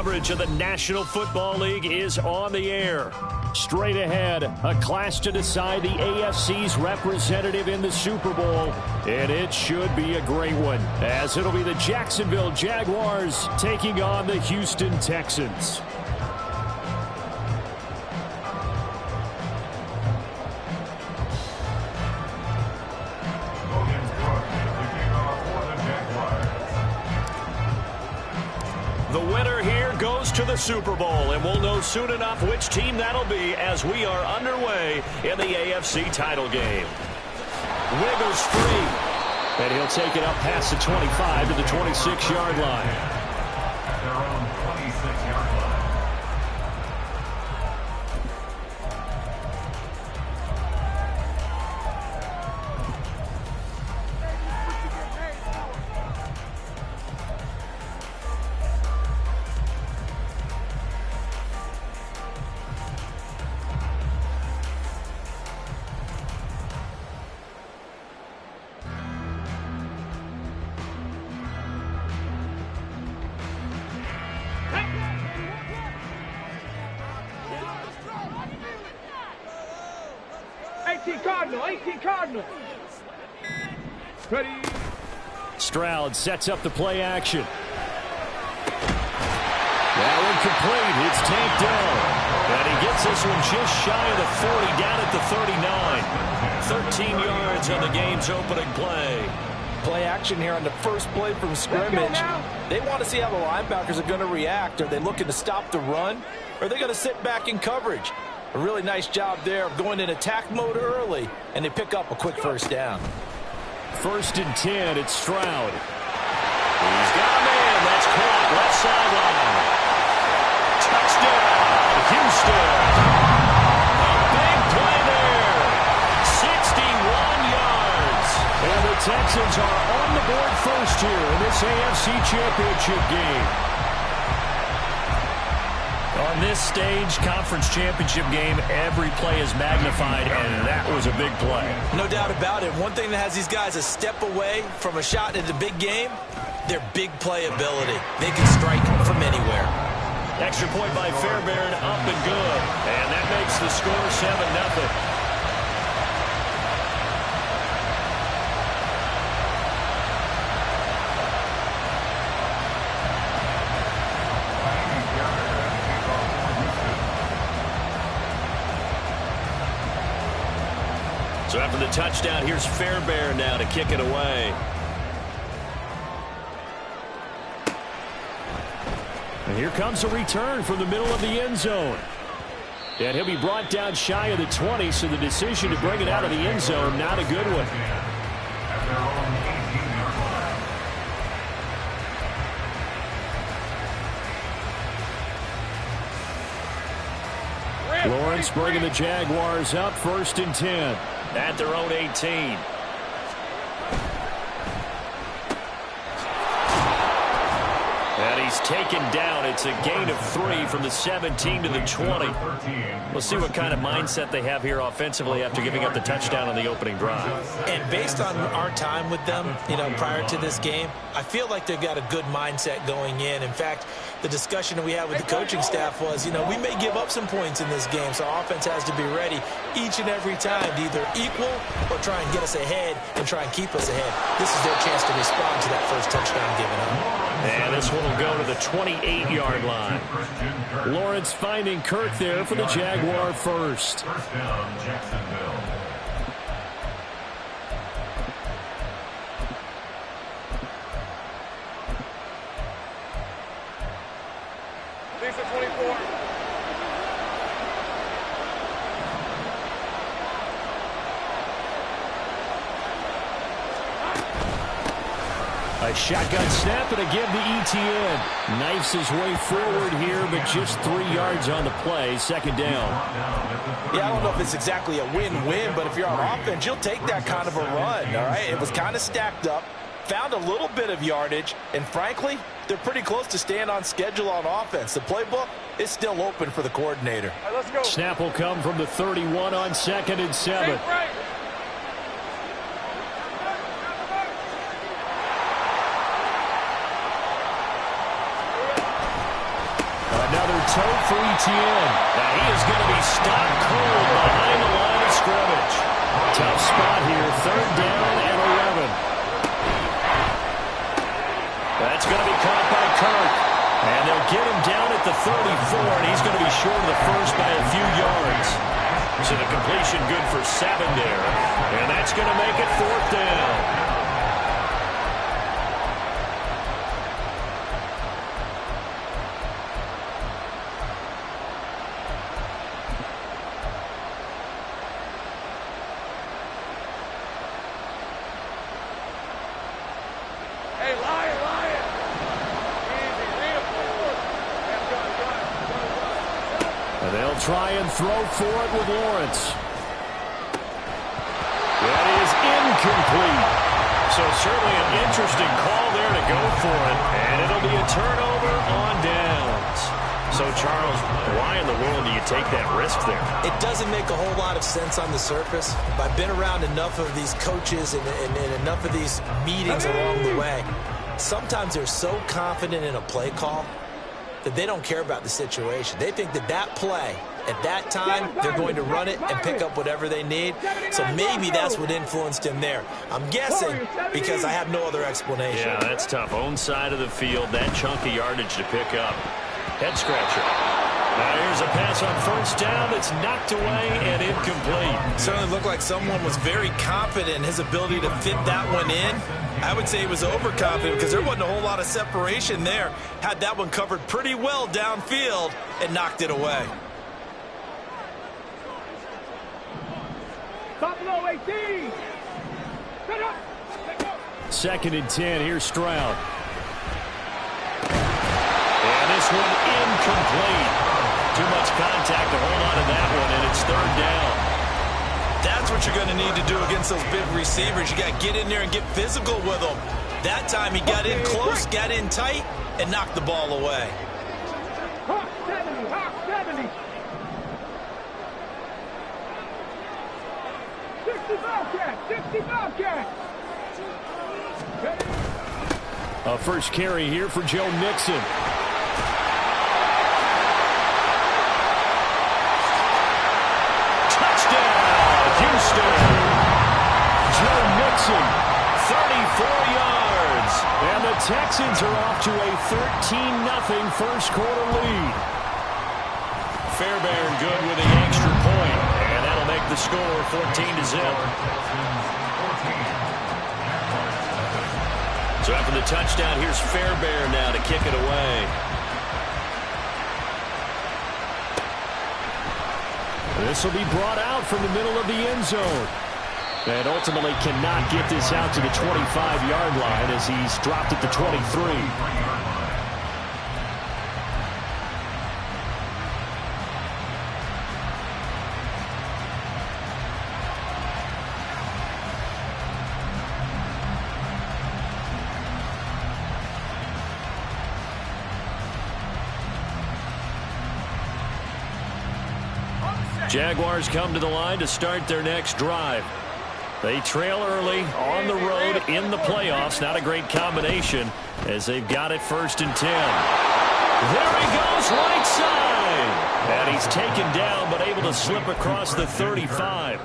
coverage of the National Football League is on the air. Straight ahead, a clash to decide the AFC's representative in the Super Bowl. And it should be a great one, as it'll be the Jacksonville Jaguars taking on the Houston Texans. The winner here goes to the Super Bowl, and we'll know soon enough which team that'll be as we are underway in the AFC title game. Wiggers free, and he'll take it up past the 25 to the 26-yard line. Their own 26-yard line. Cardinal. Ready. Stroud sets up the play action. That one complete. It's tanked down. And he gets this one just shy of the 40, down at the 39. 13 yards on the game's opening play. Play action here on the first play from scrimmage. They want to see how the linebackers are going to react. Are they looking to stop the run? Or are they going to sit back in coverage? A really nice job there of going in attack mode early, and they pick up a quick first down. 1st and 10, it's Stroud. He's got a man. That's caught. Left sideline. Touchdown, Houston. A big play there. 61 yards. And the Texans are on the board first here in this AFC Championship game. On this stage, conference championship game, every play is magnified, and that was a big play. No doubt about it. One thing that has these guys a step away from a shot in the big game, their big play ability. They can strike from anywhere. Extra point by Fairbairn, up and good. And that makes the score 7-0. So after the touchdown, here's Fairbairn now to kick it away. And here comes a return from the middle of the end zone. And he'll be brought down shy of the 20, so the decision to bring it out of the end zone, not a good one. Lawrence bringing the Jaguars up, 1st and 10. At their own 18. And he's taken down. It's a gain of 3 from the 17 to the 20. We'll see what kind of mindset they have here offensively after giving up the touchdown on the opening drive. And based on our time with them, prior to this game, I feel like they've got a good mindset going in. In fact, the discussion that we had with the coaching staff was, we may give up some points in this game, so our offense has to be ready each and every time to either equal or try and get us ahead and try and keep us ahead. This is their chance to respond to that first touchdown given up. And this one will go to the 28-yard line. Lawrence finding Kirk there for the Jaguar first. First down, Jacksonville. Lisa 24. A shotgun snap and again the ETN. Knifes his way forward here, but just 3 yards on the play. 2nd down. Yeah, I don't know if it's exactly a win-win, but if you're on offense, you'll take that kind of a run, all right? It was kind of stacked up, found a little bit of yardage, and frankly, they're pretty close to staying on schedule on offense. The playbook is still open for the coordinator. All right, let's go. Snap will come from the 31 on 2nd and 7. Right. toe for Etienne. Now he is going to be stopped cold behind the line of scrimmage. Tough spot here, 3rd down and 11. That's going to be caught by Kirk. And they'll get him down at the 34, and he's going to be short of the first by a few yards. So the completion good for 7 there. And that's going to make it 4th down. They'll try and throw for it with Lawrence. That is incomplete. So certainly an interesting call there to go for it. And it'll be a turnover on downs. So, Charles, why in the world do you take that risk there? It doesn't make a whole lot of sense on the surface. But I've been around enough of these coaches and enough of these meetings along the way. Sometimes they're so confident in a play call that they don't care about the situation. They think that that play, at that time, they're going to run it and pick up whatever they need. So maybe that's what influenced him there. I'm guessing because I have no other explanation. Yeah, that's tough. Own side of the field, that chunk of yardage to pick up. Head scratcher. Now here's a pass on 1st down that's knocked away and incomplete. Certainly looked like someone was very confident in his ability to fit that one in. I would say he was overconfident because there wasn't a whole lot of separation there. Had that one covered pretty well downfield and knocked it away. Buffalo 18. 2nd and 10. Here's Stroud. And this one incomplete. Too much contact to hold on to that one, and it's 3rd down. That's what you're going to need to do against those big receivers. You got to get in there and get physical with them. That time he got in close, got in tight, and knocked the ball away. Hawk 70, Hawk 70. 60 Bobcat, 60 Bobcat. A first carry here for Joe Mixon. Houston. Joe Mixon, 34 yards. And the Texans are off to a 13-0 first quarter lead. Fairbairn good with the extra point. And that'll make the score 14-0. So after the touchdown, here's Fairbairn now to kick it away. This will be brought out from the middle of the end zone. And ultimately cannot get this out to the 25-yard line as he's dropped at the 23. Jaguars come to the line to start their next drive. They trail early on the road in the playoffs. Not a great combination as they've got it 1st and 10. There he goes, right side. And he's taken down but able to slip across the 35.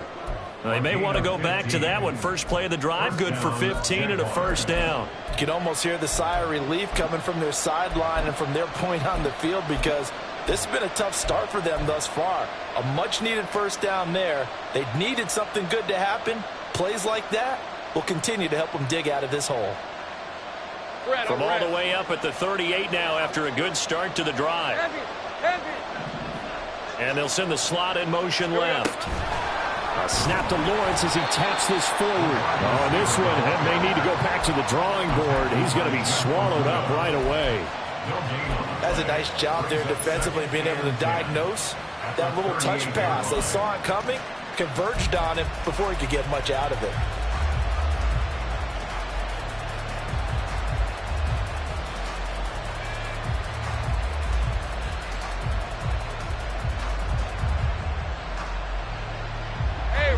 They may want to go back to that one. First play of the drive, good for 15 and a 1st down. You can almost hear the sigh of relief coming from their sideline and from their point on the field because this has been a tough start for them thus far. A much-needed 1st down there. They needed something good to happen. Plays like that will continue to help them dig out of this hole. From all the way up at the 38 now after a good start to the drive. And they'll send the slot in motion left. A snap to Lawrence as he taps this forward. Oh, and this one may need to go back to the drawing board. He's going to be swallowed up right away. That's a nice job there defensively, being able to diagnose that little touch pass. They saw it coming, converged on him before he could get much out of it.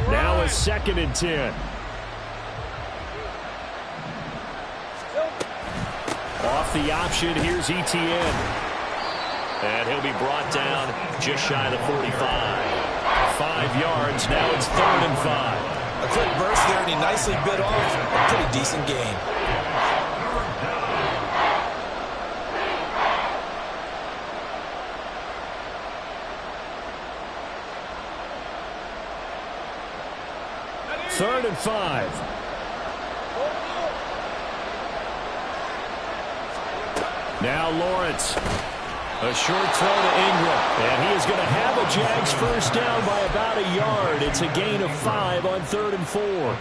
Now a 2nd and 10. Off the option, here's Etienne. And he'll be brought down just shy of the 45. 5 yards. Now it's 3rd and 5. A quick burst there, and he nicely bit off a pretty decent gain. Third and 5. Now Lawrence. A short throw to Ingram. And he is going to have a Jags first down by about a yard. It's a gain of 5 on 3rd and 4.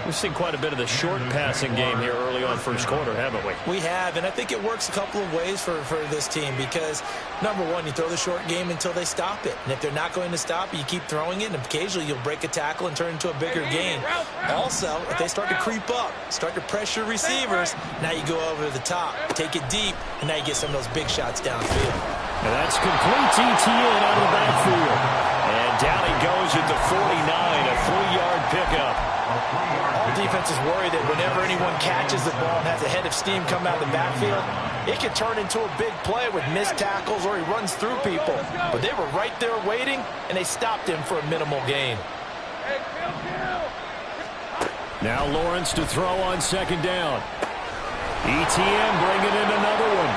We've seen quite a bit of the short passing game here early on first quarter, haven't we? We have, and I think it works a couple of ways for this team because, number one, you throw the short game until they stop it. And if they're not going to stop it, you keep throwing it, and occasionally you'll break a tackle and turn into a bigger gain. Also, if they start to creep up, start to pressure receivers, now you go over the top, take it deep, and now you get some of those big shots downfield. And that's complete ETN out of the backfield. And down he goes at the 49, a 3-yard pickup. All defenses worry that whenever anyone catches the ball and has a head of steam come out of the backfield, it can turn into a big play with missed tackles or he runs through people. But they were right there waiting, and they stopped him for a minimal gain. Now Lawrence to throw on 2nd down. ETN bringing in another one.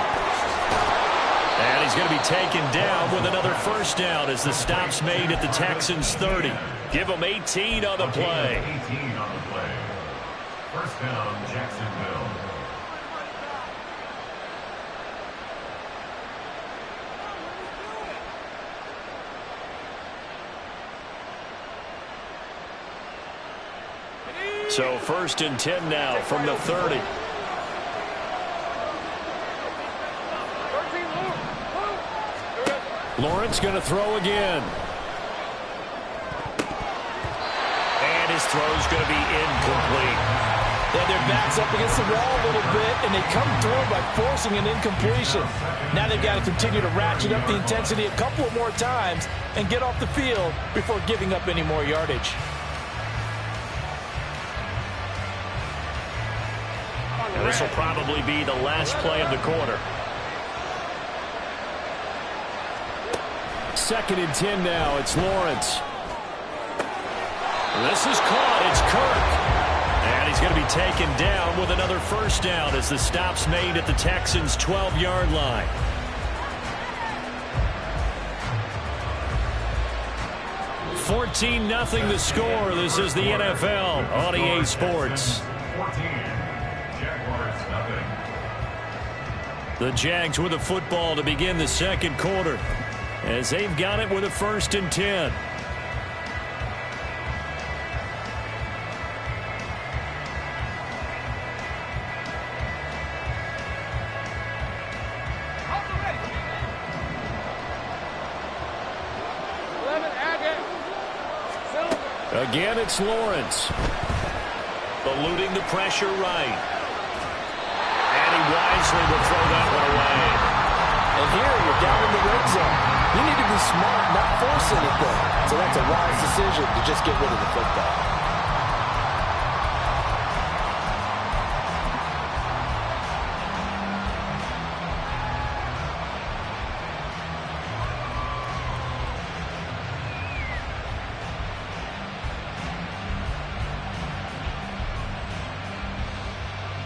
And he's going to be taken down with another first down as the stop's made at the Texans' 30. Give them 18 on the play. 18 on the play. First down, Jacksonville. So 1st and 10 now from the 30. Lawrence going to throw again. And his throw's going to be incomplete. Yeah, their back's up against the wall a little bit, and they come through by forcing an incompletion. Now they've got to continue to ratchet up the intensity a couple of more times and get off the field before giving up any more yardage. And this will probably be the last play of the quarter. 2nd and 10 now. It's Lawrence. This is caught. It's Kirk. And he's going to be taken down with another first down as the stop's made at the Texans' 12-yard line. (14-0) the score. This is the NFL on EA Sports. 14. Jaguars, nothing. The Jags with the football to begin the 2nd quarter, as they've got it with a 1st and 10. Again, it's Lawrence. Eluding the pressure right. And he wisely will throw that one away. And here, you're down in the red zone. You need to be smart, not force anything. So that's a wise decision to just get rid of the football.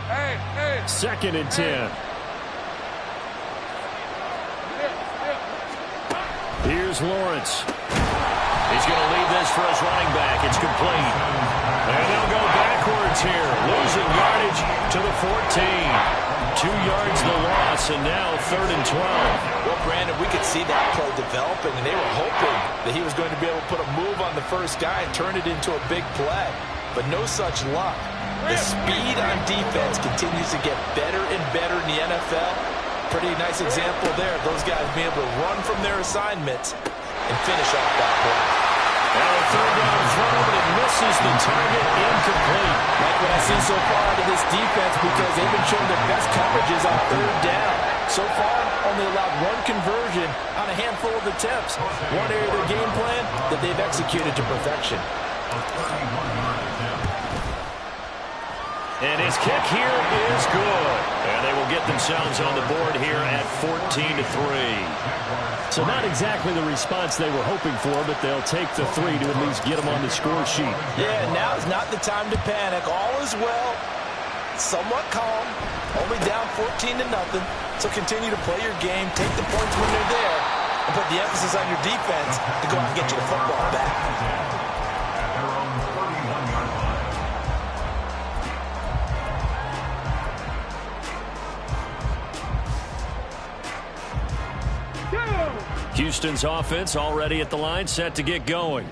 Hey. 2nd and 10. Here's Lawrence. He's going to leave this for his running back. It's complete. And they'll go backwards here. Losing yardage to the 14. 2 yards the loss, and now 3rd and 12. Well, Brandon, we could see that play developing, and they were hoping that he was going to be able to put a move on the first guy and turn it into a big play. But no such luck. The speed on defense continues to get better and better in the NFL. Pretty nice example there. Those guys being able to run from their assignments and finish off that play. Now a 3rd down throw, but it misses the target, incomplete. Like what I see so far out of this defense, because they've been showing their best coverages on 3rd down. So far, only allowed 1 conversion on a handful of attempts. One area of their game plan that they've executed to perfection. And his kick here is good. And they will get themselves on the board here at 14-3. So not exactly the response they were hoping for, but they'll take the 3 to at least get them on the score sheet. Yeah, now is not the time to panic. All is well. Somewhat calm. Only down 14-0. So continue to play your game. Take the points when they're there. And put the emphasis on your defense to go out and get you the football back. Houston's offense already at the line, set to get going.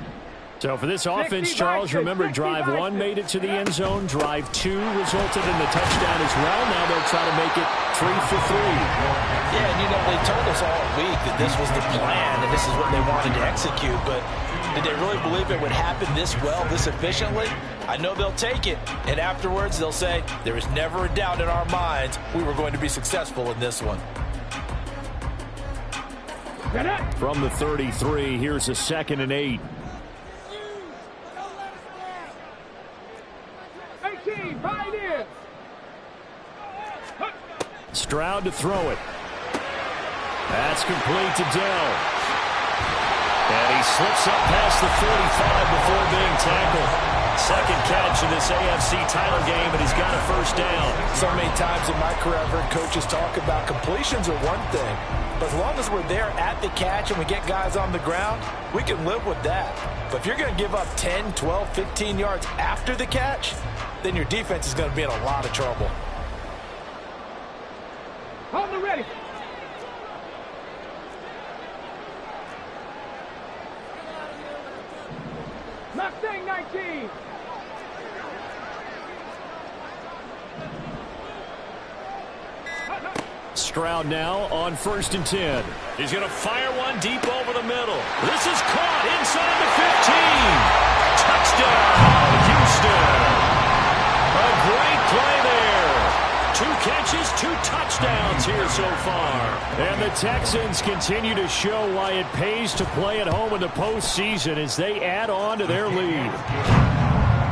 So for this offense, Charles, remember drive 1 made it to the end zone. Drive 2 resulted in the touchdown as well. Now they'll try to make it 3 for 3. Yeah, and they told us all week that this was the plan and this is what they wanted to execute. But did they really believe it would happen this well, this efficiently? I know they'll take it. And afterwards, they'll say, there was never a doubt in our minds we were going to be successful in this one. From the 33, here's a 2nd and 8. Stroud to throw it. That's complete to Dell. And he slips up past the 45 before being tackled. Second catch in this AFC title game, and he's got a first down. So many times in my career, I've heard coaches talk about completions are one thing. But as long as we're there at the catch and we get guys on the ground, we can live with that. But if you're going to give up 10, 12, 15 yards after the catch, then your defense is going to be in a lot of trouble. On the ready. Mustang 19. Stroud now on 1st and 10. He's going to fire one deep over the middle. This is caught inside the 15. Touchdown, Houston. A great play there. 2 catches, 2 touchdowns here so far. And the Texans continue to show why it pays to play at home in the postseason as they add on to their lead.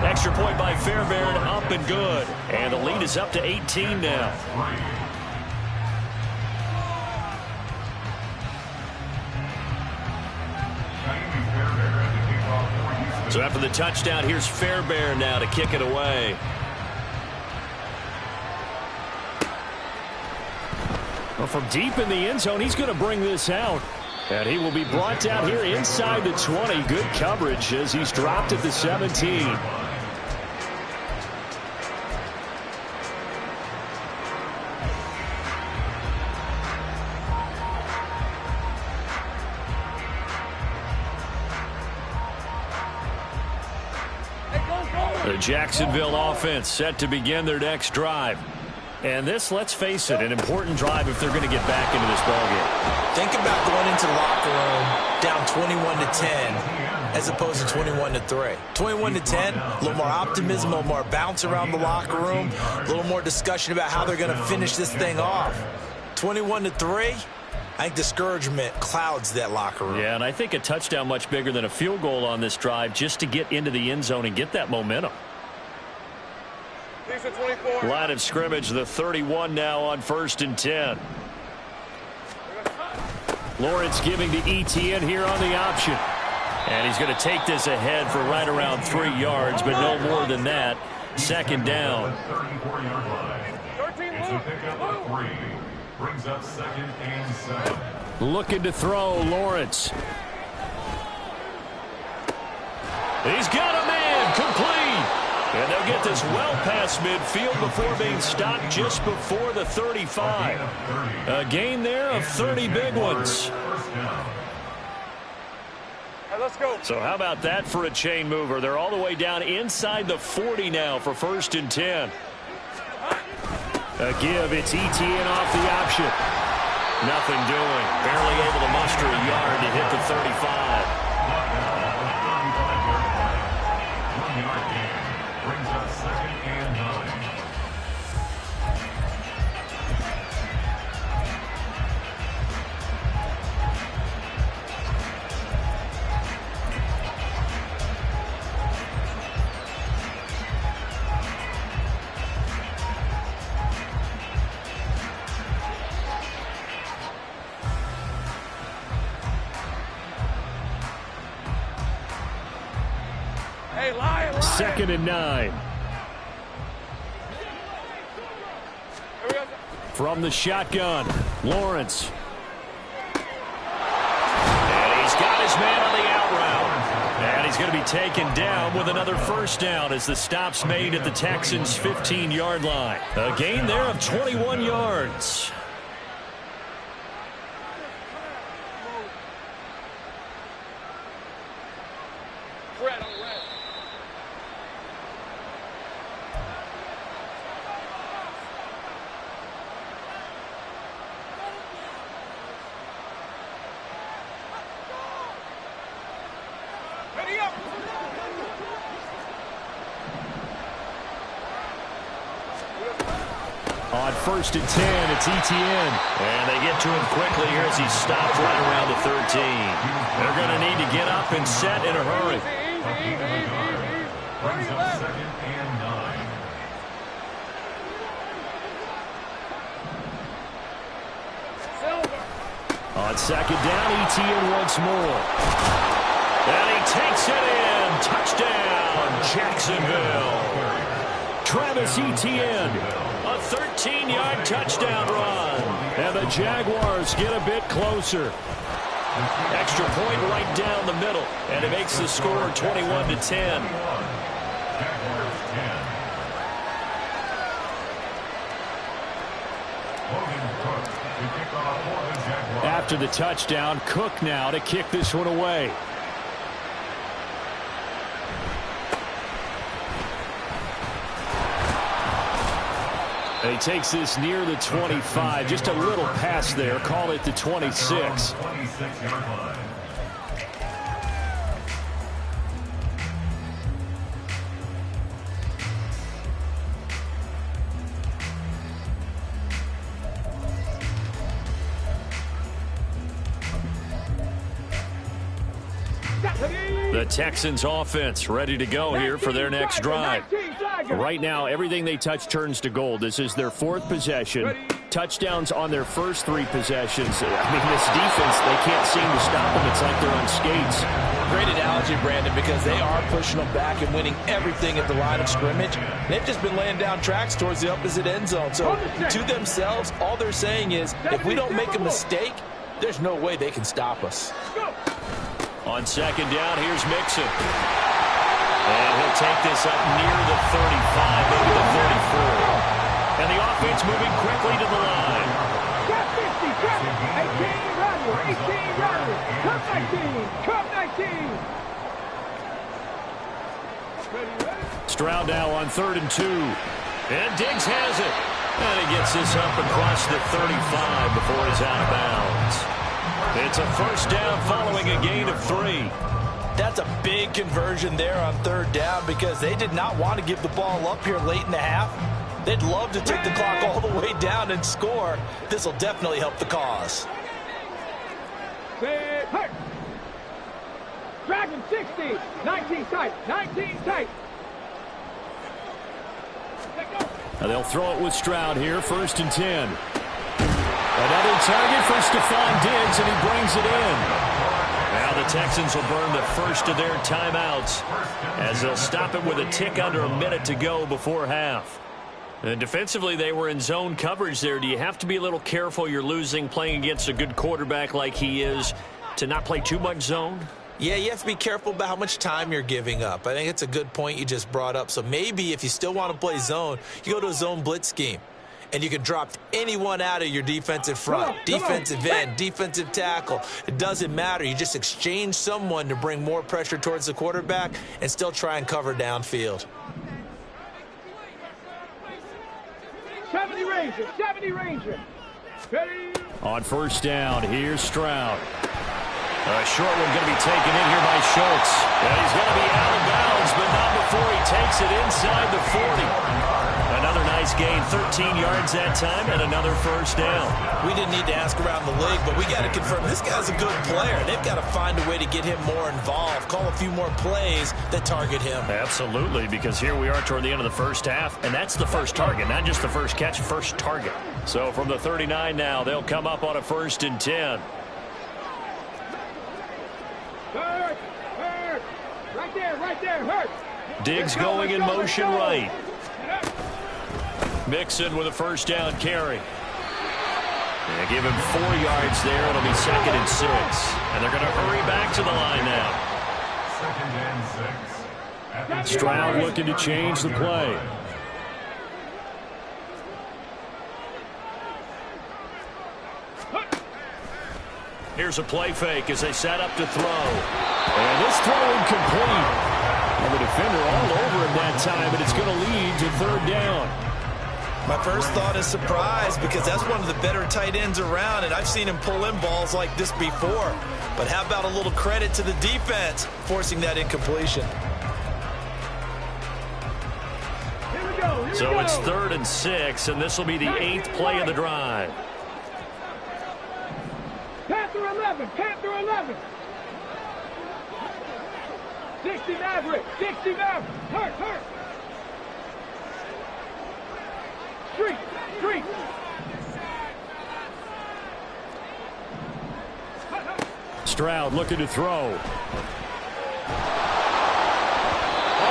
Extra point by Fairbairn, up and good. And the lead is up to 18 now. So after the touchdown, here's Fairbairn now to kick it away. Well, from deep in the end zone, he's going to bring this out. And he will be brought down here inside the 20. Good coverage as he's dropped at the 17. The Jacksonville offense set to begin their next drive. And this, let's face it, an important drive if they're going to get back into this ballgame. Think about going into the locker room down 21-10 as opposed to 21-3. 21-10, a little more optimism, a little more bounce around the locker room, a little more discussion about how they're going to finish this thing off. 21-3, I think discouragement clouds that locker room. Yeah, and I think a touchdown much bigger than a field goal on this drive just to get into the end zone and get that momentum. Line of scrimmage, the 31 now on 1st and 10. Lawrence giving to Etienne here on the option. And he's going to take this ahead for right around 3 yards, but no more than that. 2nd down. 13 it's a pickup of 3. Brings up 2nd and 7. Looking to throw, Lawrence. He's got a man, complete. And they'll get this well past midfield before being stopped just before the 35. A gain there of 30 big ones. Hey, let's go. So how about that for a chain mover? They're all the way down inside the 40 now for 1st and 10. A give, it's Etienne off the option. Nothing doing. Barely able to muster a yard to hit the 35. Hey, lion. Second and 9. From the shotgun, Lawrence. And he's got his man on the out route. And he's going to be taken down with another first down as the stop's made at the Texans' 15-yard line. A gain there of 21 yards. On first and 10, it's Etienne. And they get to him quickly here as he stopped right around the 13. They're going to need to get up and set in a hurry. Brings up second and 9. On second down, Etienne once more. And he takes it in. Touchdown, Jacksonville. Travis Etienne. A 13-yard touchdown run. And the Jaguars get a bit closer. Extra point right down the middle. And it makes the score 21-10. After the touchdown, Cook now to kick this one away. And he takes this near the 25. Just a little pass there. Call it the 26. The Texans offense ready to go here for their next drive. Right now, everything they touch turns to gold. This is their 4th possession. Touchdowns on their first 3 possessions. I mean, this defense, they can't seem to stop them. It's like they're on skates. Great analogy, Brandon, because they are pushing them back and winning everything at the line of scrimmage. They've just been laying down tracks towards the opposite end zone. So to themselves, all they're saying is, if we don't make a mistake, there's no way they can stop us. On second down, here's Mixon. And he'll take this up near the 35, maybe the 34. And the offense moving quickly to the line. Cut 50, cut 18, run, 18, run. Cut 19, cut 19. Stroud now on 3rd and 2. And Diggs has it. And he gets this up across the 35 before he's out of bounds. It's a first down following a gain of 3. That's a big conversion there on 3rd down because they did not want to give the ball up here late in the half. They'd love to take the clock all the way down and score. This will definitely help the cause. Dragon 60, 19 tight, 19 tight. Now they'll throw it with Stroud here, 1st and 10. Another target for Stephon Diggs, and he brings it in. Now the Texans will burn the first of their timeouts as they'll stop it with a tick under a minute to go before half. And defensively, they were in zone coverage there. Do you have to be a little careful? You're losing playing against a good quarterback like he is to not play too much zone? Yeah, you have to be careful about how much time you're giving up. I think it's a good point you just brought up. So maybe if you still want to play zone, you go to a zone blitz scheme. And you can drop anyone out of your defensive front, defensive end, defensive tackle. It doesn't matter. You just exchange someone to bring more pressure towards the quarterback and still try and cover downfield. 70 Ranger, 70 Ranger. Ready. On first down, here's Stroud. A short one going to be taken in here by Schultz. And he's going to be out of bounds, but not before he takes it inside the 40. Another nice gain, 13 yards that time, and another first down. We didn't need to ask around the league, but we got to confirm this guy's a good player. They've got to find a way to get him more involved, call a few more plays that target him. Absolutely, because here we are toward the end of the first half, and that's the first target, not just the first catch, first target. So from the 39 now, they'll come up on a 1st and 10. Hurt, hurt. Right there, hurt. Diggs going in motion right. Mixon with a first down carry. They give him 4 yards there. It'll be 2nd and 6. And they're going to hurry back to the line now. 2nd and 6. Stroud looking to change the play. Here's a play fake as they set up to throw. And this throw incomplete. And the defender all over him that time, and it's going to lead to 3rd down. My first thought is surprise, because that's one of the better tight ends around, and I've seen him pull in balls like this before. But how about a little credit to the defense forcing that incompletion? So it's 3rd and 6, and this will be the 8th play of the drive. Panther 11, Panther 11. 60 Maverick, 60 Maverick. Hurt. Street. Stroud looking to throw. Oh,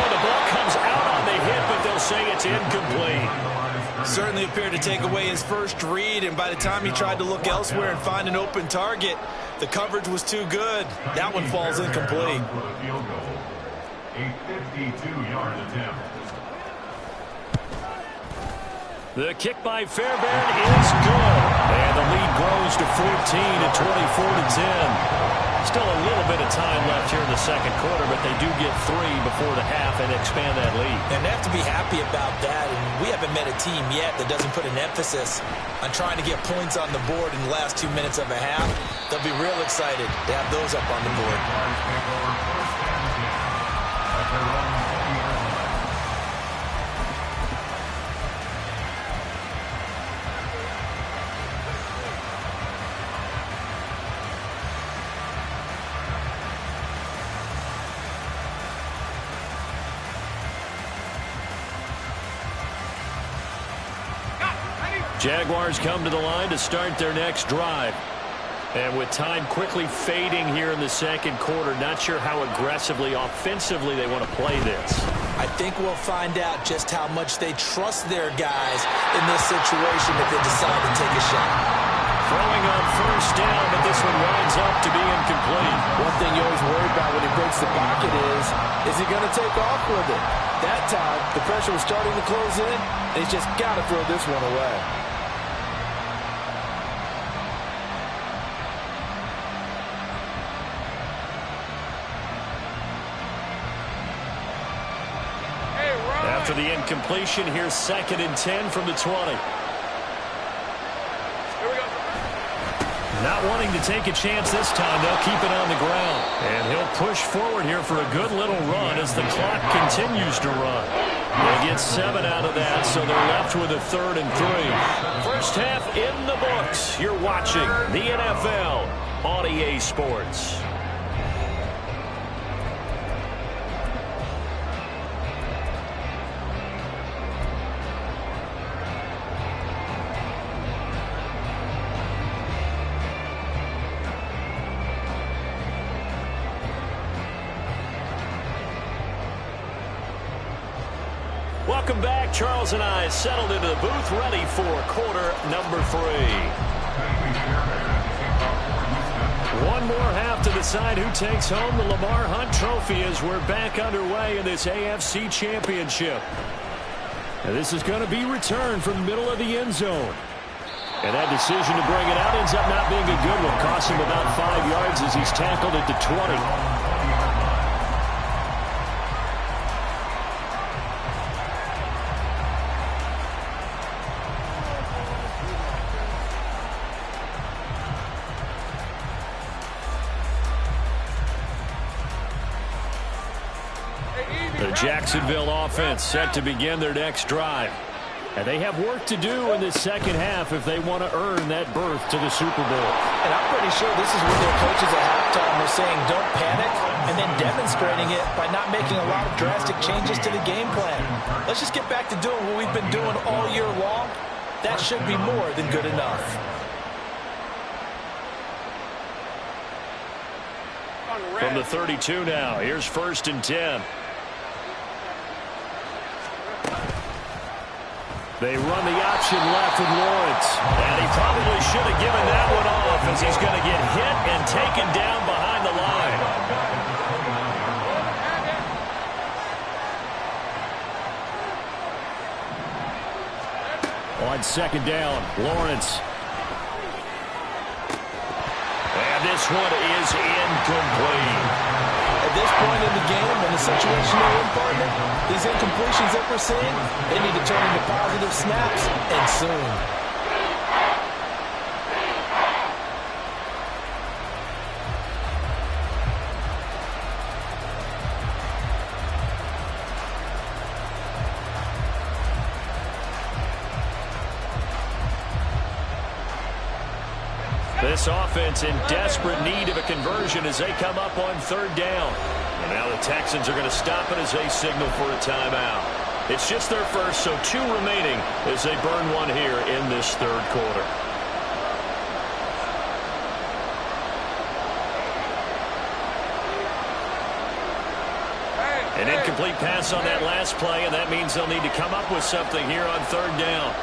the ball comes out on the hit, but they'll say it's incomplete. Certainly appeared to take away his first read, and by the time he tried to look elsewhere and find an open target, the coverage was too good. That one falls incomplete. A 52-yard attempt. The kick by Fairbairn is good. And the lead grows to 14 at 24-10. Still a little bit of time left here in the second quarter, but they do get 3 before the half and expand that lead. And they have to be happy about that. And we haven't met a team yet that doesn't put an emphasis on trying to get points on the board in the last 2 minutes of a half. They'll be real excited to have those up on the board. Jaguars come to the line to start their next drive. And with time quickly fading here in the second quarter, not sure how aggressively, offensively they want to play this. I think we'll find out just how much they trust their guys in this situation if they decide to take a shot. Throwing on first down, but this one winds up to be incomplete. One thing you always worry about when he breaks the pocket is he going to take off with it? That time, the pressure was starting to close in, and he's just got to throw this one away. After the incompletion, here's 2nd and 10 from the 20. Not wanting to take a chance this time, they'll keep it on the ground. And he'll push forward here for a good little run as the clock continues to run. They get 7 out of that, so they're left with a 3rd and 3. First half in the books. You're watching the NFL on EA Sports. Welcome back. Charles and I settled into the booth, ready for quarter number 3. One more half to decide who takes home the Lamar Hunt Trophy as we're back underway in this AFC Championship. And this is going to be returned from the middle of the end zone. And that decision to bring it out ends up not being a good one. Costs him about 5 yards as he's tackled at the 20. The Jacksonville offense set to begin their next drive. And they have work to do in this second half if they want to earn that berth to the Super Bowl. And I'm pretty sure this is what their coaches at halftime were saying, don't panic, and then demonstrating it by not making a lot of drastic changes to the game plan. Let's just get back to doing what we've been doing all year long. That should be more than good enough. From the 32 now, here's 1st and 10. They run the option left with Lawrence. And he probably should have given that one off as he's going to get hit and taken down behind the line. On second down, Lawrence. And this one is incomplete. At this point in the game, in the situation they're in, partner, these incompletions that we're seeing, they need to turn into positive snaps, and soon. This offense in desperate need of a conversion as they come up on third down. And now the Texans are going to stop it as they signal for a timeout. It's just their first, so 2 remaining as they burn one here in this third quarter. An incomplete pass on that last play, and that means they'll need to come up with something here on third down.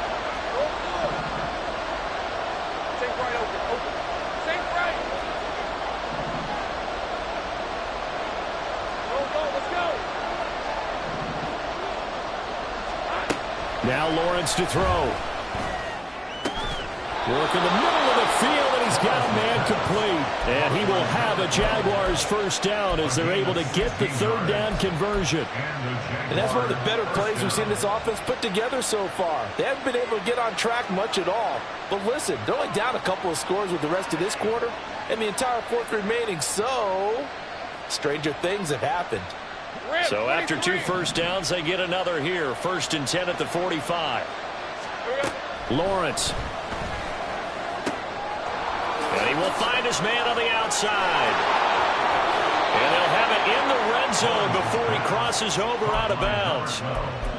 Now Lawrence to throw. Work in the middle of the field, and he's got a man complete. And he will have a Jaguars first down as they're able to get the third down conversion. And that's one of the better plays we've seen this offense put together so far. They haven't been able to get on track much at all. But listen, they're only down a couple of scores with the rest of this quarter and the entire fourth remaining. So, stranger things have happened. So after 2 first downs, they get another here. 1st and 10 at the 45. Lawrence. And he will find his man on the outside. And they'll have it in the red zone before he crosses over out of bounds.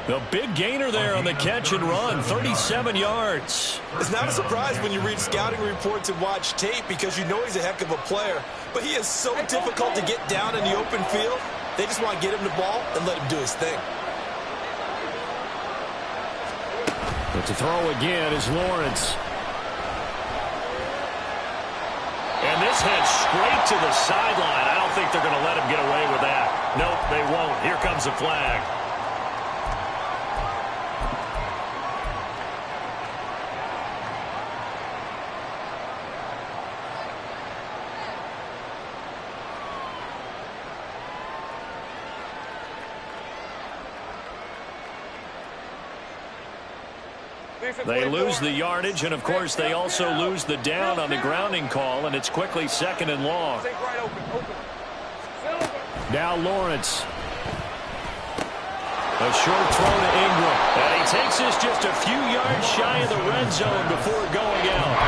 The big gainer there on the catch and run, 37 yards. It's not a surprise when you read scouting reports and watch tape because you know he's a heck of a player. But he is so difficult to get down in the open field. They just want to get him the ball and let him do his thing. But to throw again is Lawrence. And this heads straight to the sideline. I don't think they're going to let him get away with that. Nope, they won't. Here comes a flag. They lose the yardage, and of course they also lose the down on the grounding call, and it's quickly 2nd and long. Now Lawrence. A short throw to Ingram. And he takes this just a few yards shy of the red zone before going out.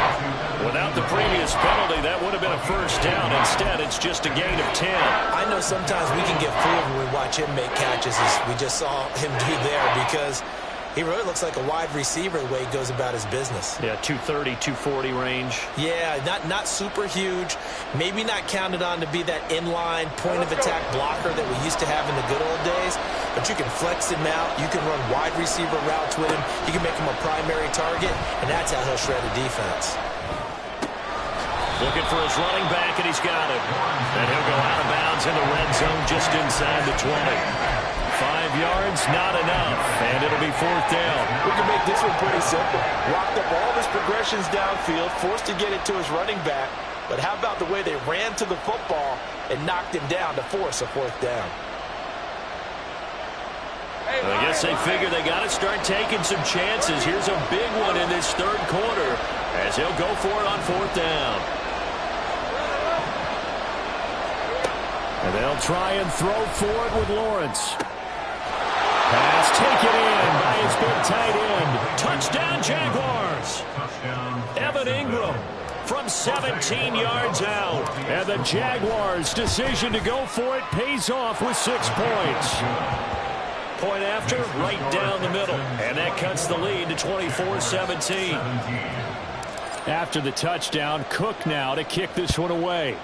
Without the previous penalty, that would have been a first down. Instead, it's just a gain of 10. I know sometimes we can get fooled when we watch him make catches, as we just saw him do there, because he really looks like a wide receiver the way he goes about his business. Yeah, 230, 240 range. Yeah, not super huge. Maybe not counted on to be that inline point-of-attack blocker that we used to have in the good old days. But you can flex him out. You can run wide receiver routes with him. You can make him a primary target, and that's how he'll shred a defense. Looking for his running back, and he's got it. And he'll go out of bounds in the red zone just inside the 20. 5 yards, not enough, and it'll be 4th down. We can make this one pretty simple. Locked up all of his progressions downfield, forced to get it to his running back. But how about the way they ran to the football and knocked him down to force a 4th down? I guess they figure they got to start taking some chances. Here's a big one in this third quarter as he'll go for it on 4th down. And they'll try and throw for it with Lawrence. Pass taken in by his big tight end. Touchdown, Jaguars. Evan Ingram from 17 yards out. And the Jaguars' decision to go for it pays off with 6 points. Point after, right down the middle. And that cuts the lead to 24-17. After the touchdown, Cook now to kick this one away.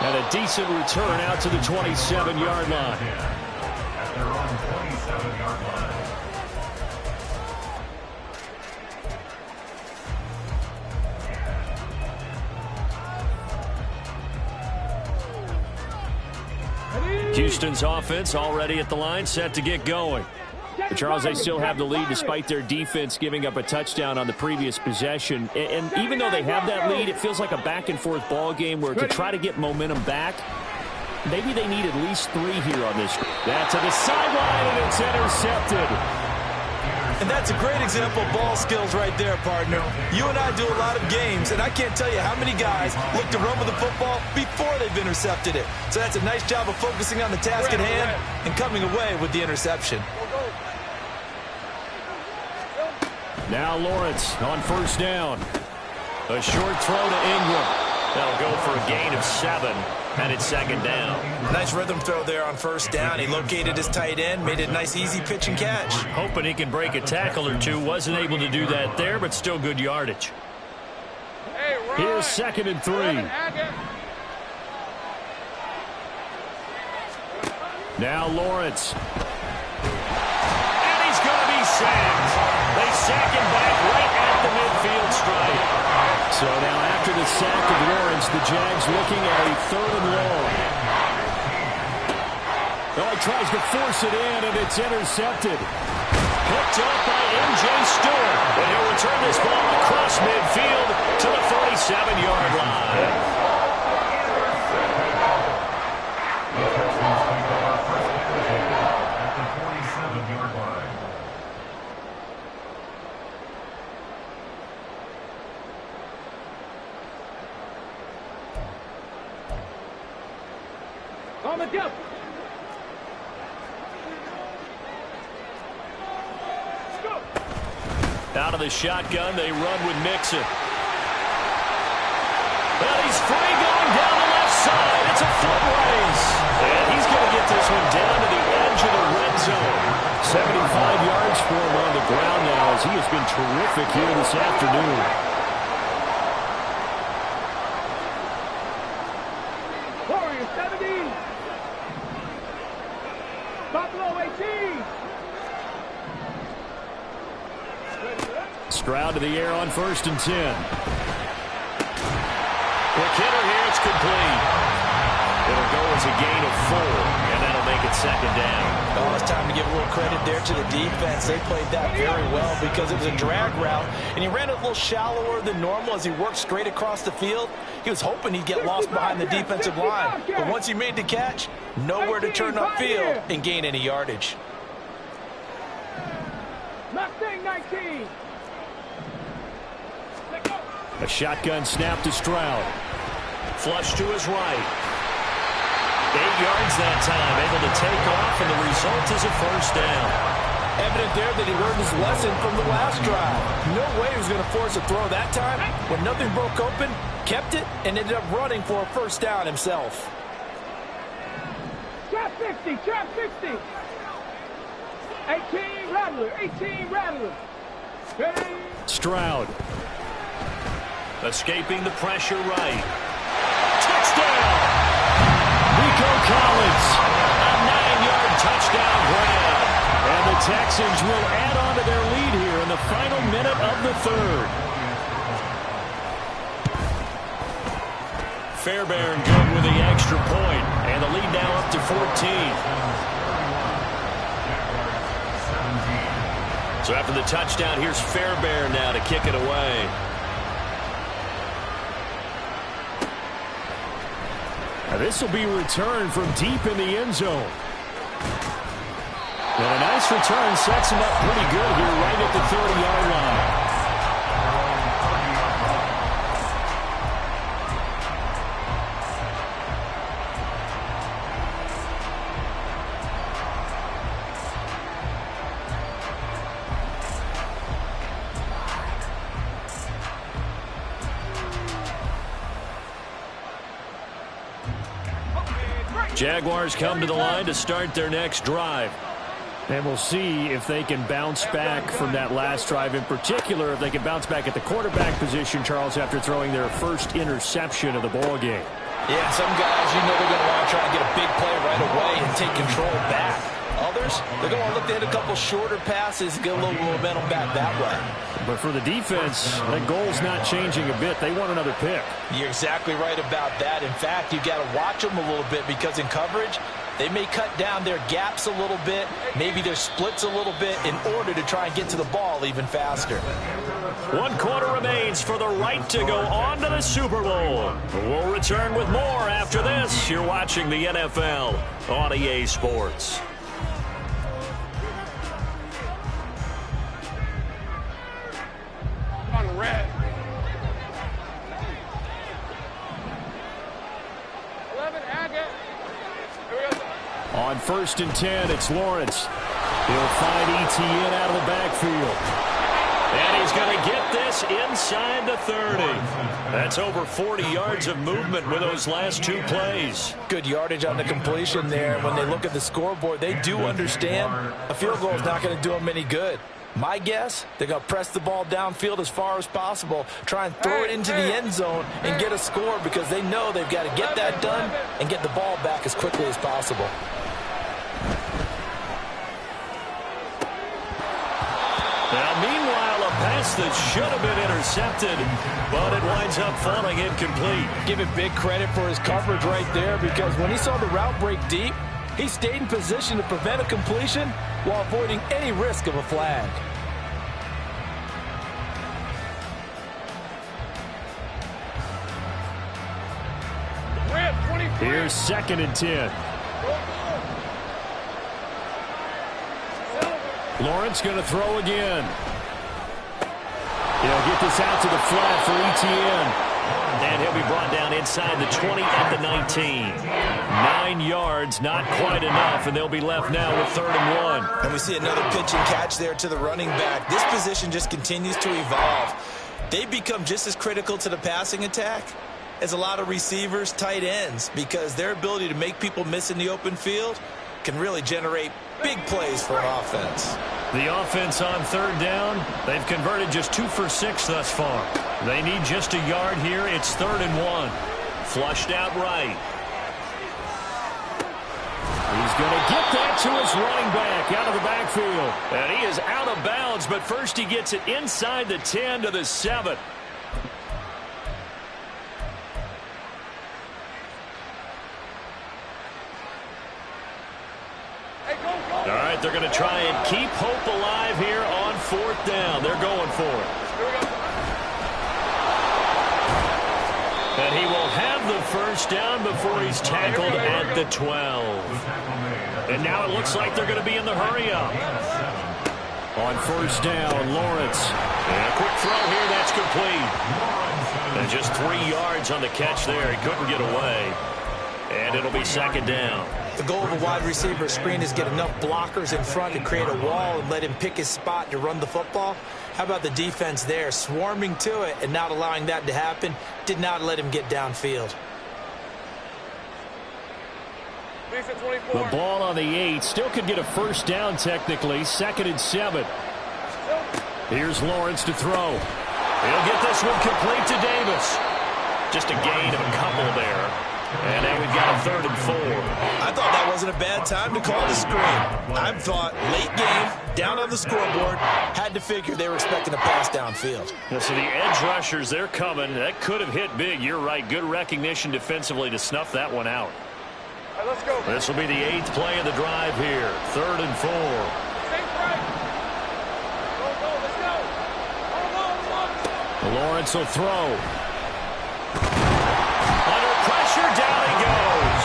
And a decent return out to the 27-yard line. At their own 27-yard line. Houston's offense already at the line, set to get going. But Charles, they still have the lead despite their defense giving up a touchdown on the previous possession. And even though they have that lead, it feels like a back-and-forth ball game where to try to get momentum back, maybe they need at least 3 here on this. That's to the sideline, and it's intercepted. And that's a great example of ball skills right there, partner. You and I do a lot of games, and I can't tell you how many guys look to run with the football before they've intercepted it. So that's a nice job of focusing on the task at hand and coming away with the interception. Now Lawrence on first down. A short throw to Ingram. That'll go for a gain of 7, and it's second down. Nice rhythm throw there on first down. He located his tight end, made it a nice, easy pitch and catch. Hoping he can break a tackle or two. Wasn't able to do that there, but still good yardage. Here's 2nd and 3. Now Lawrence. And he's going to be sacked. They sack him back right at the midfield stripe. So now after the sack of Lawrence, the Jags looking at a 3rd and long. Oh, he tries to force it in, and it's intercepted. Picked up by M.J. Stewart. And he'll return this ball across midfield to the 47-yard line. The Texans pick up our first possession at the 47-yard line. On the jump. Out of the shotgun, they run with Mixon. But he's free going down the left side. It's a foot race. And he's going to get this one down to the edge of the red zone. 75 yards for him on the ground now as he has been terrific here this afternoon. Warriors 70. Buffalo 18. Stroud to the air on 1st and 10. Quick hitter here, it's complete. It'll go as a gain of 4, and that'll make it 2nd down. Oh, it's time to give a little credit there to the defense. They played that very well because it was a drag route, and he ran it a little shallower than normal as he worked straight across the field. He was hoping he'd get lost behind the defensive line, but once he made the catch, nowhere to turn upfield and gain any yardage. Mustang 19. A shotgun snap to Stroud. Flush to his right. 8 yards that time, able to take off, and the result is a first down. Evident there that he learned his lesson from the last drive. No way he was going to force a throw that time. When nothing broke open, kept it, and ended up running for a first down himself. Trap 60, trap 60. 18 Rattler, 18 Rattler. Ready? Stroud. Escaping the pressure right. Touchdown! Nico Collins. A 9-yard touchdown grab. And the Texans will add on to their lead here in the final minute of the 3rd. Fairbairn good with the extra point. And the lead now up to 14. So after the touchdown, here's Fairbairn now to kick it away. Now this will be returned from deep in the end zone. And a nice return sets him up pretty good here right at the 30-yard line. Jaguars come to the line to start their next drive. And we'll see if they can bounce back from that last drive, in particular, if they can bounce back at the quarterback position, Charles, after throwing their first interception of the ball game. Yeah, some guys, you know they're going to want to try and get a big play right away and take control back. Others, they're going to look to hit a couple shorter passes and get a little momentum back that way. But for the defense, that goal's not changing a bit. They want another pick. You're exactly right about that. In fact, you got to watch them a little bit because in coverage, they may cut down their gaps a little bit, maybe their splits a little bit in order to try and get to the ball even faster. 1 quarter remains for the right to go on to the Super Bowl. We'll return with more after this. You're watching the NFL on EA Sports. On red. 11, Agate. Here we go. On 1st and 10, it's Lawrence. He'll find Etienne out of the backfield. And he's going to get this inside the 30. That's over 40 yards of movement with those last 2 plays. Good yardage on the completion there. When they look at the scoreboard, they do understand a field goal is not going to do them any good. My guess, they're going to press the ball downfield as far as possible, try and throw it into the end zone and get a score because they know they've got to get that done and get the ball back as quickly as possible. Now, meanwhile, a pass that should have been intercepted, but it winds up falling incomplete. Give it big credit for his coverage right there because when he saw the route break deep, he stayed in position to prevent a completion while avoiding any risk of a flag. Here's 2nd and 10. Lawrence going to throw again. He'll get this out to the flat for Etienne. And he'll be brought down inside the 20 at the 19. 9 yards, not quite enough, and they'll be left now with 3rd and 1. And we see another pitch and catch there to the running back. This position just continues to evolve. They've become just as critical to the passing attack as a lot of receivers, tight ends, because their ability to make people miss in the open field can really generate big plays for an offense. The offense on 3rd down, they've converted just 2 for 6 thus far. They need just a yard here. It's 3rd and 1. Flushed out right. He's going to get that to his running back out of the backfield. And he is out of bounds, but first he gets it inside the 10 to the 7. All right, they're going to try and keep hope alive here on 4th down. They're going for it. And he will have the first down before he's tackled at the 12. And now it looks like they're going to be in the hurry-up. On 1st down, Lawrence. And a quick throw here, that's complete. And just 3 yards on the catch there. He couldn't get away. And it'll be 2nd down. The goal of a wide receiver screen is get enough blockers in front to create a wall and let him pick his spot to run the football. How about the defense there, swarming to it and not allowing that to happen? Did not let him get downfield. The ball on the 8. Still could get a first down technically. 2nd and 7. Here's Lawrence to throw. He'll get this one complete to Davis. Just a gain of a couple there. And now we've got a 3rd and 4. I thought that wasn't a bad time to call the screen. I thought late game, down on the scoreboard, had to figure they were expecting a pass downfield. Yeah, so the edge rushers, they're coming. That could have hit big. You're right. Good recognition defensively to snuff that one out. All right, let's go. This will be the 8th play of the drive here. 3rd and 4. Lawrence will throw. Under pressure, down he goes.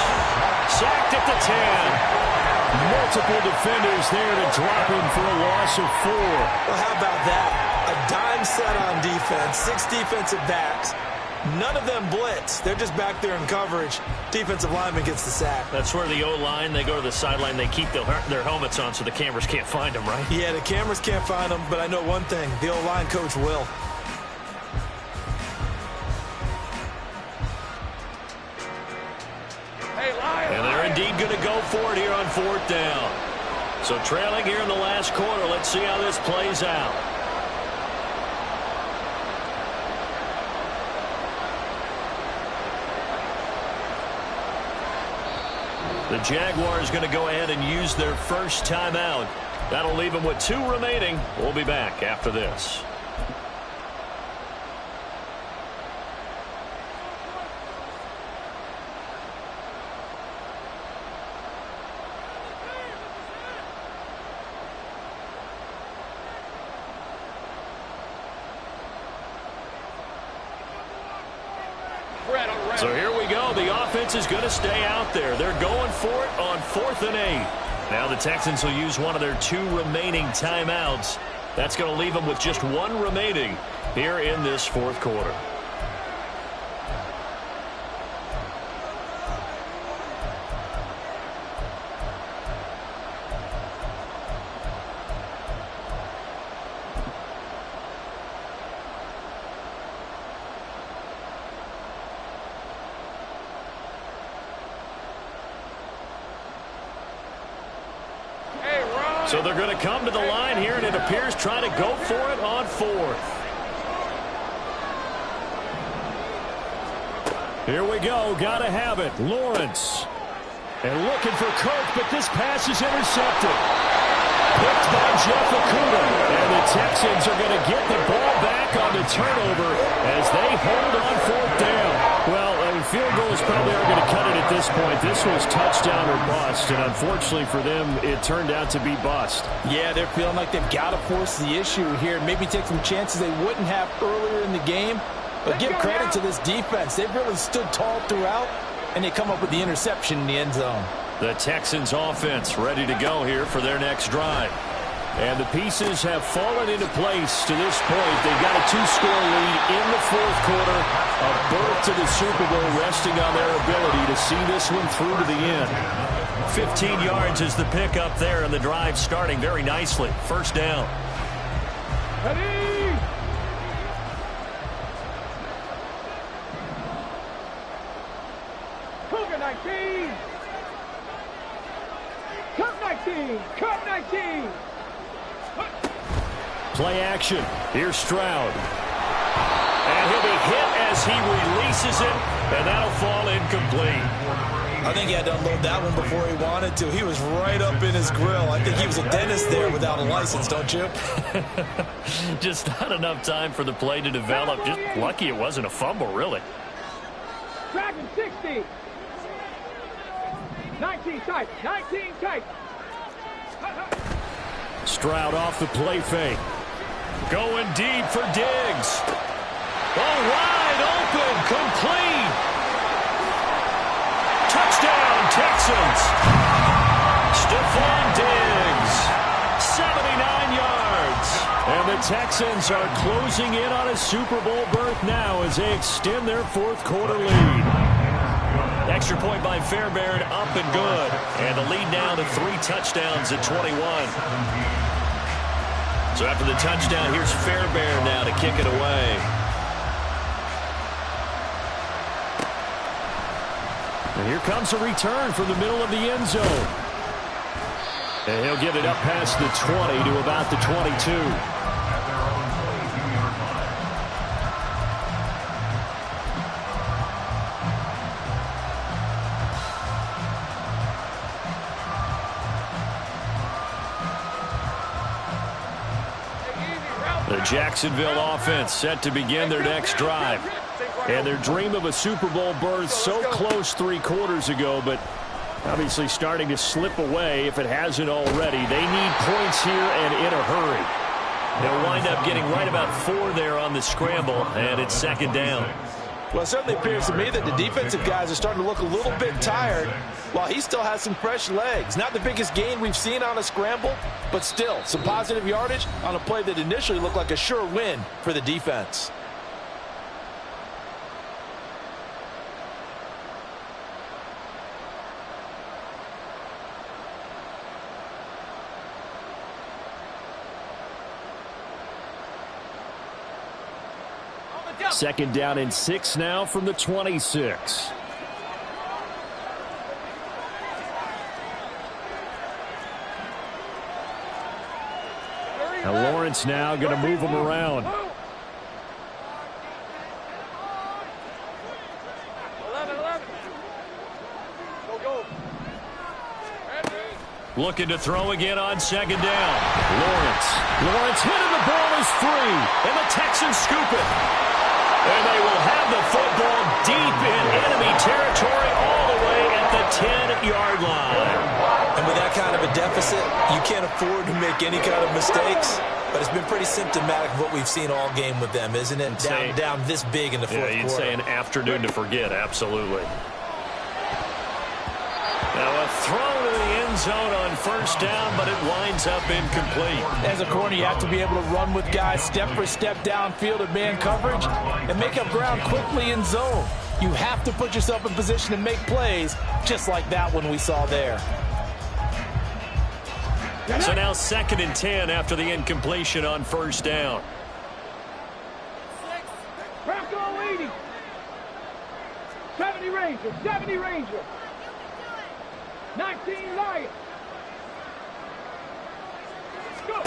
Sacked at the 10. Multiple defenders there to drop him for a loss of 4. Well, how about that? A dime set on defense, 6 defensive backs. None of them blitz. They're just back there in coverage. Defensive lineman gets the sack. That's where the O-line, they go to the sideline, they keep their helmets on so the cameras can't find them, right? Yeah, the cameras can't find them, but I know one thing. The O-line coach will. And they're indeed going to go for it here on 4th down. So trailing here in the last quarter. Let's see how this plays out. The Jaguars going to go ahead and use their first timeout. That'll leave them with 2 remaining. We'll be back after this. So here we go. The offense is going to stay out there. They're going for it on 4th and 8. Now the Texans will use one of their 2 remaining timeouts. That's going to leave them with just 1 remaining here in this 4th quarter. So they're going to come to the line here, and it appears trying to go for it on 4th. Here we go. Got to have it. Lawrence. And looking for Kirk, but this pass is intercepted. Picked by Jeff Okudah. And the Texans are going to get the ball back on the turnover as they hold on 4th down. Well, field goals probably aren't going to cut it at this point. This was touchdown or bust, and unfortunately for them, it turned out to be bust. Yeah, they're feeling like they've got to force the issue here, maybe take some chances they wouldn't have earlier in the game. But give credit to this defense. They've really stood tall throughout, and they come up with the interception in the end zone. The Texans offense ready to go here for their next drive. And the pieces have fallen into place to this point. They've got a 2-score lead in the 4th quarter. A berth to the Super Bowl resting on their ability to see this one through to the end. 15 yards is the pickup there, and the drive starting very nicely. First down. Ready? Cougar 19. Cup 19. Cup 19. Play action. Here's Stroud. And he'll be hit as he releases it, and that'll fall incomplete. I think he had to unload that one before he wanted to. He was right up in his grill. I think he was a dentist there without a license, don't you? Just not enough time for the play to develop. Just lucky it wasn't a fumble, really. Dragon 60. 19 tight. 19 tight. Stroud off the play fake. Going deep for Diggs. Oh, wide open. Complete. Touchdown, Texans. Stephon Diggs. 79 yards. And the Texans are closing in on a Super Bowl berth now as they extend their 4th quarter lead. Extra point by Fairbairn, up and good. And the lead now to 3 touchdowns at 21. So after the touchdown, here's Fairbairn now to kick it away. And here comes a return from the middle of the end zone. And he'll get it up past the 20 to about the 22. The Jacksonville offense set to begin their next drive. And their dream of a Super Bowl berth so close 3 quarters ago, but obviously starting to slip away if it hasn't already. They need points here and in a hurry. They'll wind up getting right about 4 there on the scramble, and it's 2nd down. Well, it certainly appears to me that the defensive guys are starting to look a little bit tired while he still has some fresh legs. Not the biggest gain we've seen on a scramble, but still some positive yardage on a play that initially looked like a sure win for the defense. Second down and 6 now from the 26. Now Lawrence now going to move him around. Looking to throw again on second down. Lawrence hitting the ball is free, and the Texans scoop it. And they will have the football deep in enemy territory all the way at the 10-yard line. And with that kind of a deficit, you can't afford to make any kind of mistakes. But it's been pretty symptomatic of what we've seen all game with them, isn't it? Down this big in the fourth quarter. You'd say an afternoon to forget, absolutely. Now a throw to the end zone on first down, but it winds up incomplete. As a corner, you have to be able to run with guys step for step downfield in man coverage and make up ground quickly in zone. You have to put yourself in position to make plays, just like that one we saw there. So now 2nd and 10 after the incompletion on first down. Bronco leading. 70 Ranger. 19 Lions. Go.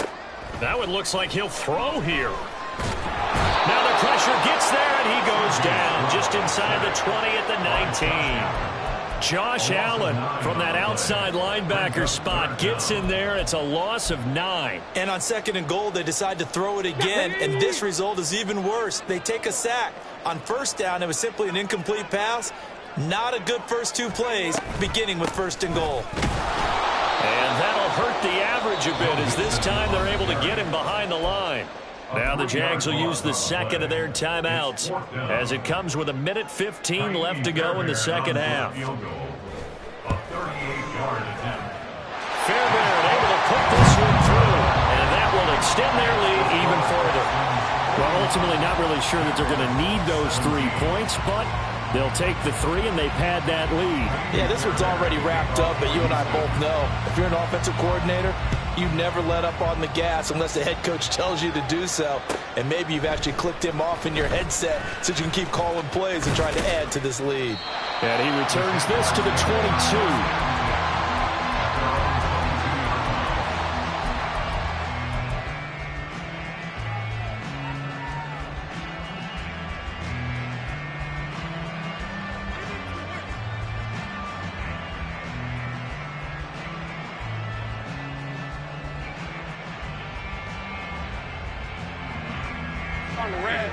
That one looks like he'll throw here. Now the pressure gets there, and he goes down just inside the 20 at the 19. Josh Allen from that outside linebacker spot gets in there. It's a loss of 9. And on 2nd and goal, they decide to throw it again, and this result is even worse. They take a sack. On first down, it was simply an incomplete pass. Not a good first 2 plays, beginning with 1st and goal. And that'll hurt the average a bit, as this time they're able to get him behind the line. Now the Jags will use the second of their timeouts as it comes with 1:15 left to go in the second half. Fairbairn able to put this one through, and that will extend their lead even further. Well, ultimately not really sure that they're going to need those 3 points, but they'll take the 3 and they pad that lead. Yeah, this one's already wrapped up, but you and I both know if you're an offensive coordinator, you never let up on the gas unless the head coach tells you to do so. And maybe you've actually clicked him off in your headset so you can keep calling plays and trying to add to this lead. And he returns this to the 22.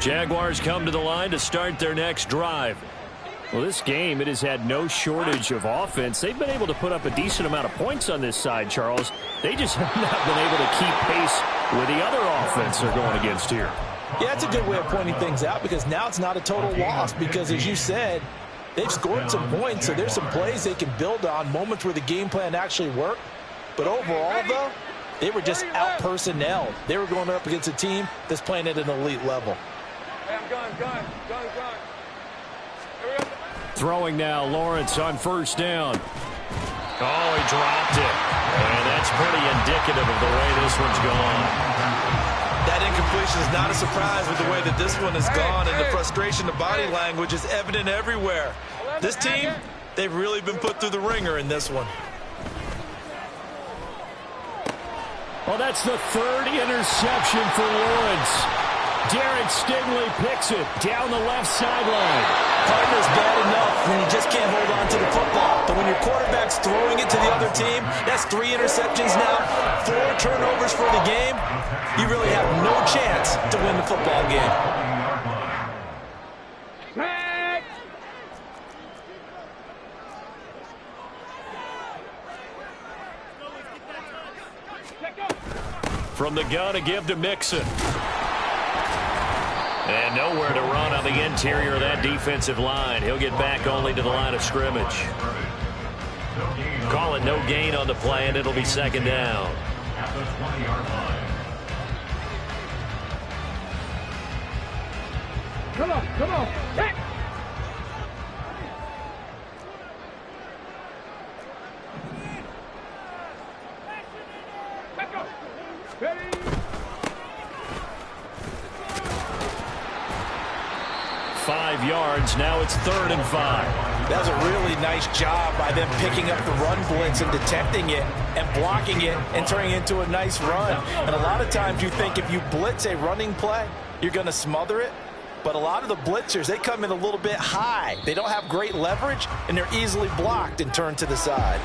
Jaguars come to the line to start their next drive. Well, this game, it has had no shortage of offense. They've been able to put up a decent amount of points on this side, Charles. They just have not been able to keep pace with the other offense they're going against here. Yeah, that's a good way of pointing things out, because now it's not a total loss, because as you said, they've scored some points, so there's some plays they can build on, moments where the game plan actually worked. But overall, though, they were just out-personnelled. They were going up against a team that's playing at an elite level. Gun. Throwing now, Lawrence on first down. Oh, he dropped it. And that's pretty indicative of the way this one's gone. That incompletion is not a surprise with the way that this one has gone, and the frustration, the body language is evident everywhere. This team, they've really been put through the ringer in this one. Well, that's the 3rd interception for Lawrence. Derek Stingley picks it down the left sideline. Partner's bad enough when you just can't hold on to the football. But when your quarterback's throwing it to the other team, that's 3 interceptions now, 4 turnovers for the game. You really have no chance to win the football game. From the gun, a give to Mixon. And nowhere to run on the interior of that defensive line. He'll get back only to the line of scrimmage. Call it no gain on the play, and it'll be second down. At the 20-yard line. Come on. Hit. Let's go. Ready. 5 yards. Now it's 3rd and 5. That was a really nice job by them picking up the run blitz and detecting it and blocking it and turning it into a nice run. And a lot of times you think if you blitz a running play, you're going to smother it. But a lot of the blitzers, they come in a little bit high. They don't have great leverage, and they're easily blocked and turned to the side.